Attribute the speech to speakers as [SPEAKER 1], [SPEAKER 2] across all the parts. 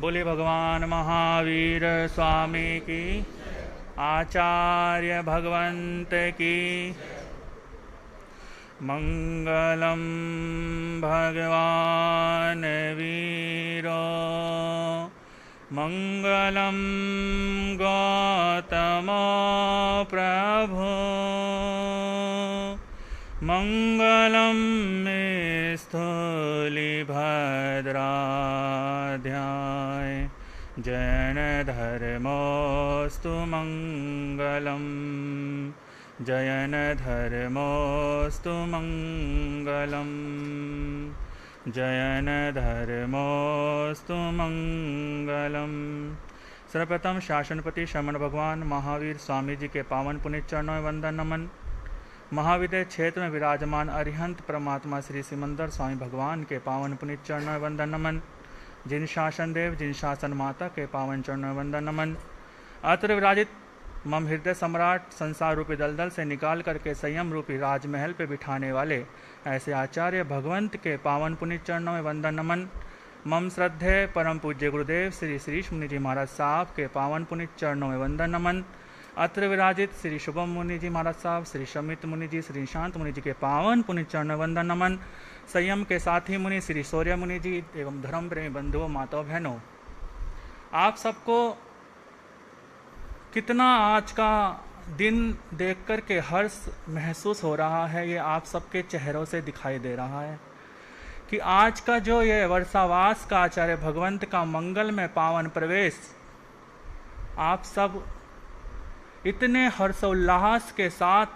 [SPEAKER 1] बोले भगवान महावीर स्वामी की, आचार्य भगवंत की। मंगलम भगवान वीरो, मंगलम गौतम प्रभु, मंगलम मे स्थूलिभद्राध्याय, जैन धर्मोस्तु मंगलम, जयन धर्मोस्तु मंगलम, जयन धर्मोस्तु मंगलम। सर्वप्रथम शासनपति श्रमण भगवान महावीर स्वामी जी के पावन पुण्य चरणों में वंदन नमन। महाविद्य क्षेत्र में विराजमान अरिहंत परमात्मा श्री सिमंदर स्वामी भगवान के पावन पुण्य चरणों में वंदन नमन। जिन शासन देव, जिन शासन माता के पावन चरणों में वंदन नमन। अत्र विराजित मम हृदय सम्राट संसार रूपी दलदल से निकाल करके संयम रूपी राजमहल पे बिठाने वाले ऐसे आचार्य भगवंत के पावन पुण्य चरणों में वंदन नमन। मम श्रद्धेय परम पूज्य गुरुदेव श्री श्रीश मुनि जी महाराज साहब के पावन पुण्य चरणों में वंदन नमन। अत्र विराजित श्री शुभम मुनि जी महाराज साहब, श्री शमित मुनि जी, श्री शांत मुनि जी के पावन पुण्य चरणों में वंदन नमन। संयम के साथी मुनि श्री सूर्य मुनि जी एवं धर्म प्रेमी बंधुओं, माताओं, बहनों, आप सबको कितना आज का दिन देख कर के हर्ष महसूस हो रहा है, ये आप सबके चेहरों से दिखाई दे रहा है कि आज का जो ये वर्षावास का आचार्य भगवंत का मंगल में पावन प्रवेश, आप सब इतने हर्षोल्लास के साथ,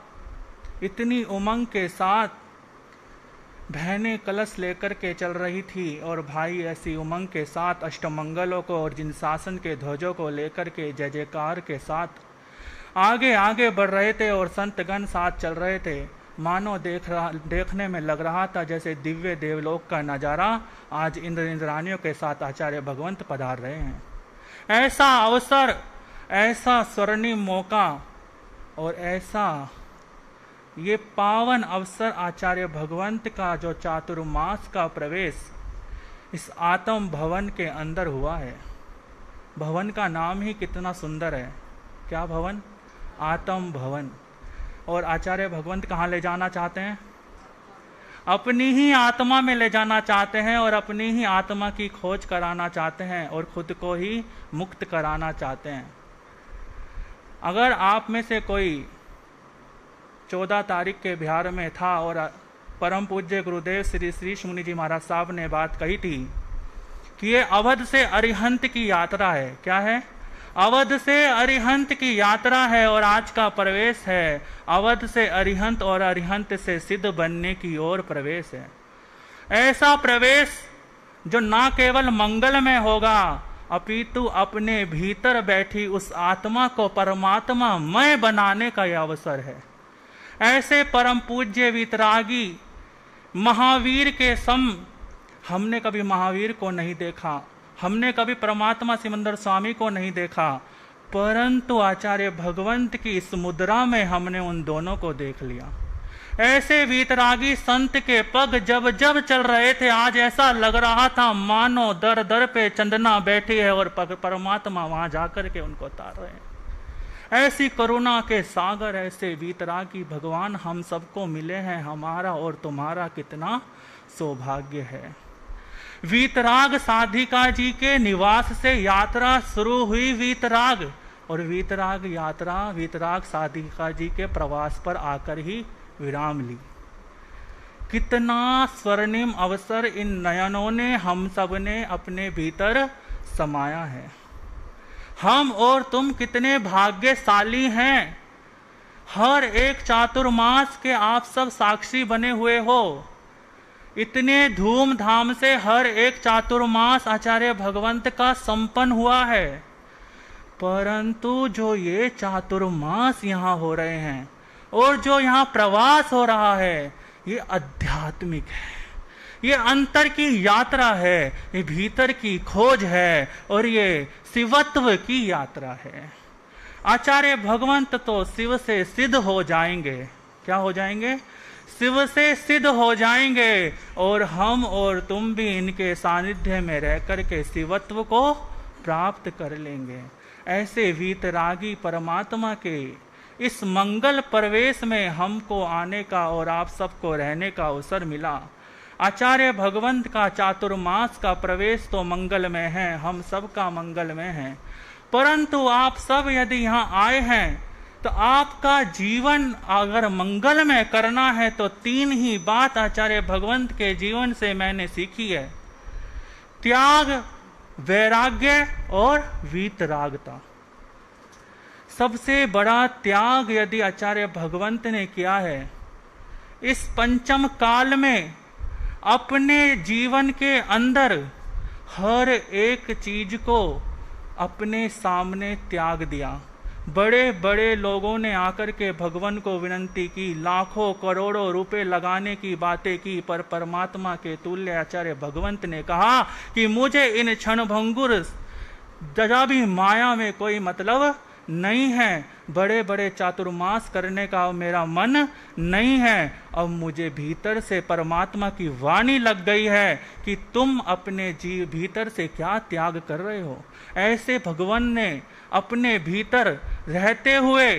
[SPEAKER 1] इतनी उमंग के साथ बहनें कलश लेकर के चल रही थी और भाई ऐसी उमंग के साथ अष्टमंगलों को और जिन शासन के ध्वजों को लेकर के जय जयकार के साथ आगे आगे बढ़ रहे थे और संतगण साथ चल रहे थे। मानो देखने में लग रहा था जैसे दिव्य देवलोक का नज़ारा आज इंद्र इंद्रानियों के साथ आचार्य भगवंत पधार रहे हैं। ऐसा अवसर, ऐसा स्वर्णिम मौका और ऐसा ये पावन अवसर आचार्य भगवंत का जो चातुर्मास का प्रवेश इस आत्म भवन के अंदर हुआ है। भवन का नाम ही कितना सुंदर है। क्या भवन? आत्म भवन। और आचार्य भगवंत कहाँ ले जाना चाहते हैं? अपनी ही आत्मा में ले जाना चाहते हैं और अपनी ही आत्मा की खोज कराना चाहते हैं और खुद को ही मुक्त कराना चाहते हैं। अगर आप में से कोई 14 तारीख के बिहार में था और परम पूज्य गुरुदेव श्री श्रीश मुनि जी महाराज साहब ने बात कही थी कि ये अवध से अरिहंत की यात्रा है। क्या है? अवध से अरिहंत की यात्रा है और आज का प्रवेश है अवध से अरिहंत और अरिहंत से सिद्ध बनने की ओर प्रवेश है। ऐसा प्रवेश जो ना केवल मंगल में होगा अपितु अपने भीतर बैठी उस आत्मा को परमात्मा मय बनाने का यह अवसर है। ऐसे परम पूज्य वितरागी महावीर के सम हमने कभी महावीर को नहीं देखा, हमने कभी परमात्मा सिमंदर स्वामी को नहीं देखा, परंतु आचार्य भगवंत की इस मुद्रा में हमने उन दोनों को देख लिया। ऐसे वीतरागी संत के पग जब जब चल रहे थे आज ऐसा लग रहा था मानो दर दर पे चंदना बैठी है और परमात्मा वहां जाकर के उनको तार रहे हैं। ऐसी करुणा के सागर, ऐसे वीतरागी भगवान हम सबको मिले हैं। हमारा और तुम्हारा कितना सौभाग्य है। वीतराग साधिका जी के निवास से यात्रा शुरू हुई वीतराग, और वीतराग यात्रा वीतराग साधिका जी के प्रवास पर आकर ही विराम ली। कितना स्वर्णिम अवसर इन नयनों ने हम सब ने अपने भीतर समाया है। हम और तुम कितने भाग्यशाली हैं। हर एक चातुर्मास के आप सब साक्षी बने हुए हो। इतने धूमधाम से हर एक चातुर्मास आचार्य भगवंत का संपन्न हुआ है, परंतु जो ये चातुर्मास यहाँ हो रहे हैं और जो यहाँ प्रवास हो रहा है ये आध्यात्मिक है, ये अंतर की यात्रा है, ये भीतर की खोज है और ये शिवत्व की यात्रा है। आचार्य भगवंत तो शिव से सिद्ध हो जाएंगे। क्या हो जाएंगे? शिव से सिद्ध हो जाएंगे और हम और तुम भी इनके सानिध्य में रह कर के शिवत्व को प्राप्त कर लेंगे। ऐसे वीतरागी परमात्मा के इस मंगल प्रवेश में हमको आने का और आप सबको रहने का अवसर मिला। आचार्य भगवंत का चातुर्मास का प्रवेश तो मंगलमय है, हम सब का मंगलमय है, परंतु आप सब यदि यहाँ आए हैं तो आपका जीवन अगर मंगलमय करना है तो 3 ही बात आचार्य भगवंत के जीवन से मैंने सीखी है: त्याग, वैराग्य और वीतरागता। सबसे बड़ा त्याग यदि आचार्य भगवंत ने किया है, इस पंचम काल में अपने जीवन के अंदर हर एक चीज को अपने सामने त्याग दिया। बड़े बड़े लोगों ने आकर के भगवान को विनती की, लाखों करोड़ों रुपए लगाने की बातें की, पर परमात्मा के तुल्य आचार्य भगवंत ने कहा कि मुझे इन क्षणभंगुर जरा भी माया में कोई मतलब नहीं है, बड़े बड़े चातुर्मास करने का मेरा मन नहीं है। अब मुझे भीतर से परमात्मा की वाणी लग गई है कि तुम अपने जीव भीतर से क्या त्याग कर रहे हो। ऐसे भगवान ने अपने भीतर रहते हुए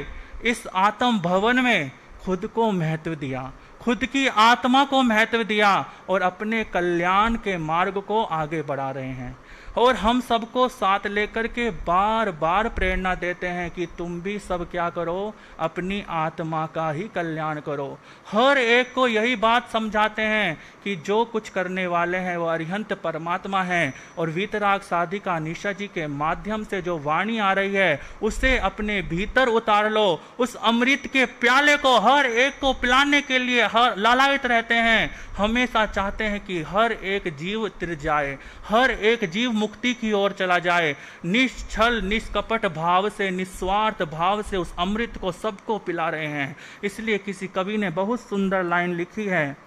[SPEAKER 1] इस आत्म भवन में खुद को महत्व दिया, खुद की आत्मा को महत्व दिया और अपने कल्याण के मार्ग को आगे बढ़ा रहे हैं। और हम सबको साथ लेकर के बार बार प्रेरणा देते हैं कि तुम भी सब क्या करो, अपनी आत्मा का ही कल्याण करो। हर एक को यही बात समझाते हैं कि जो कुछ करने वाले हैं वो अरिहंत परमात्मा हैं, और वीतराग साधिका निशा जी के माध्यम से जो वाणी आ रही है उसे अपने भीतर उतार लो। उस अमृत के प्याले को हर एक को पिलाने के लिए हर लालायित रहते हैं, हमेशा चाहते हैं कि हर एक जीव तिर जाए, हर एक जीव मुक्ति की ओर चला जाए। निश्छल निष्कपट भाव से, निस्वार्थ भाव से उस अमृत को सबको पिला रहे हैं। इसलिए किसी कवि ने बहुत सुंदर लाइन लिखी है,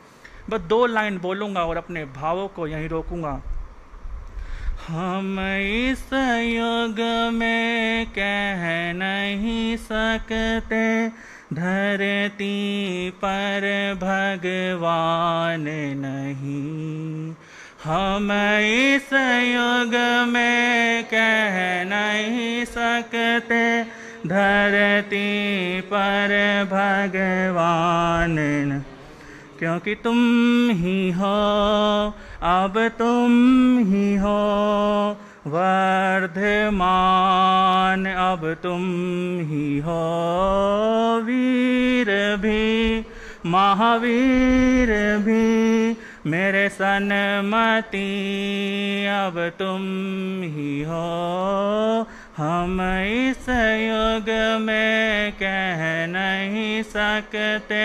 [SPEAKER 1] बस 2 लाइन बोलूंगा और अपने भावों को यहीं रोकूंगा। हम इस युग में कह नहीं सकते, धरती पर भगवान नहीं। हम इस युग में कह नहीं सकते, धरती पर भगवान नहीं। क्योंकि तुम ही हो, अब तुम ही हो वर्धमान, अब तुम ही हो वीर भी, महावीर भी, मेरे सन्मति अब तुम ही हो। हम इस युग में कह नहीं सकते,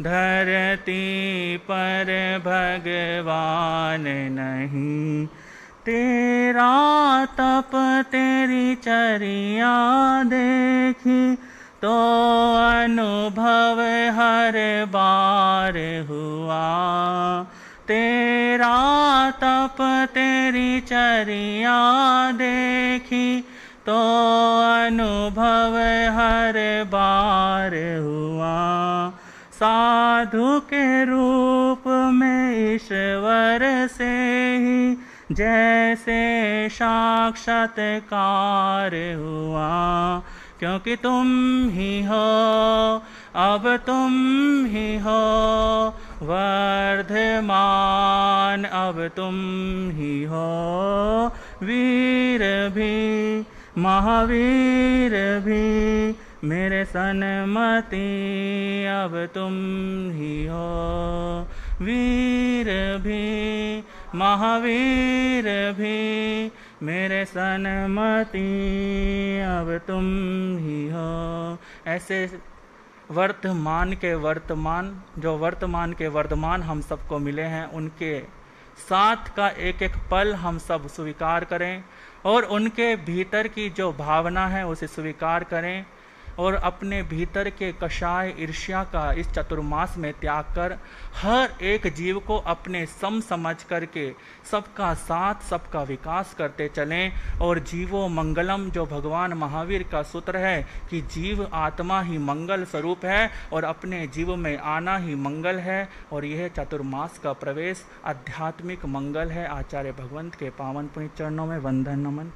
[SPEAKER 1] धरती पर भगवान नहीं। तेरा तप तेरी चर्या देखी तो अनुभव हर बार हुआ। तेरा तप तेरी चर्या देखी तो अनुभव हर बार हुआ। साधु के रूप में ईश्वर से ही जैसे साक्षात्कार हुआ। क्योंकि तुम ही हो, अब तुम ही हो वर्धमान, अब तुम ही हो वीर भी, महावीर भी, मेरे सन्मति अब तुम ही हो वीर भी, महावीर भी, मेरे सन्मति अब तुम ही हो। ऐसे वर्तमान के वर्तमान, जो वर्तमान के वर्धमान हम सबको मिले हैं, उनके साथ का एक एक पल हम सब स्वीकार करें और उनके भीतर की जो भावना है उसे स्वीकार करें और अपने भीतर के कषाय ईर्ष्या का इस चतुर्मास में त्याग कर हर एक जीव को अपने सम समझ करके सबका साथ सबका विकास करते चलें। और जीवो मंगलम, जो भगवान महावीर का सूत्र है कि जीव आत्मा ही मंगल स्वरूप है और अपने जीव में आना ही मंगल है, और यह चतुर्मास का प्रवेश आध्यात्मिक मंगल है। आचार्य भगवंत के पावन पुण्य चरणों में वंदन नमन।